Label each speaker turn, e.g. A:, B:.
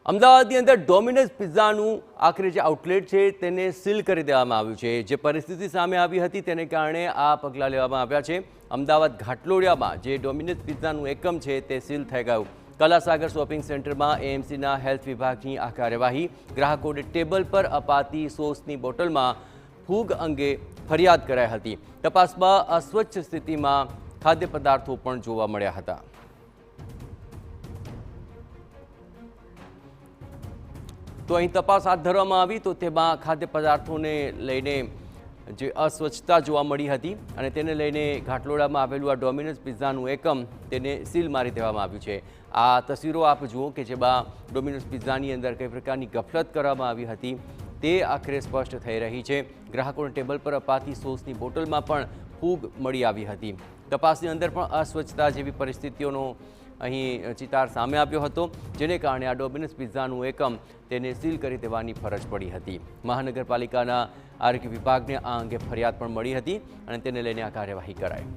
A: અમદાવાદની અંદર ડોમિનોઝ પિઝાનું આખરે જે આઉટલેટ છે તેને સીલ કરી દેવામાં આવ્યું છે। જે પરિસ્થિતિ સામે આવી હતી તેને કારણે આ પગલાં લેવામાં આવ્યા છે। અમદાવાદ ઘાટલોડિયામાં જે ડોમિનોઝ પિઝાનું એકમ છે તે સીલ થઈ ગયું। કલાસાગર શોપિંગ સેન્ટરમાં એએમસીના હેલ્થ વિભાગની આ કાર્યવાહી। ગ્રાહકોને ટેબલ પર અપાતી સોસની બોટલમાં ફૂગ અંગે ફરિયાદ કરાઈ હતી। તપાસમાં અસ્વચ્છ સ્થિતિમાં ખાદ્ય પદાર્થો પણ જોવા મળ્યા હતા। તો અહીં તપાસ હાથ ધરવામાં આવી તો તેમાં ખાદ્ય પદાર્થોને લઈને જે અસ્વચ્છતા જોવા મળી હતી અને તેને લઈને ઘાટલોડામાં આવેલું આ ડોમિનોઝ પિઝાનું એકમ તેને સીલ મારી દેવામાં આવ્યું છે। આ તસવીરો આપ જુઓ કે જેમાં ડોમિનોઝ પિઝાની અંદર કઈ પ્રકારની ગફલત કરવામાં આવી હતી તે આખરે સ્પષ્ટ થઈ રહી છે। ગ્રાહકોને ટેબલ પર અપાતી સોસની બોટલમાં પણ ફૂગ મળી આવી હતી। તપાસની અંદર પણ અસ્વચ્છતા જેવી પરિસ્થિતિઓનો અહીં ચિતાર સામે આવ્યો હતો, જેને કારણે આ ડોમિનોઝ પિઝાનું એકમ તેને સીલ કરી દેવાની ફરજ પડી હતી। મહાનગરપાલિકાના આરોગ્ય વિભાગને આ અંગે ફરિયાદ પણ મળી હતી અને તેને લઈને આ કાર્યવાહી કરાઈ।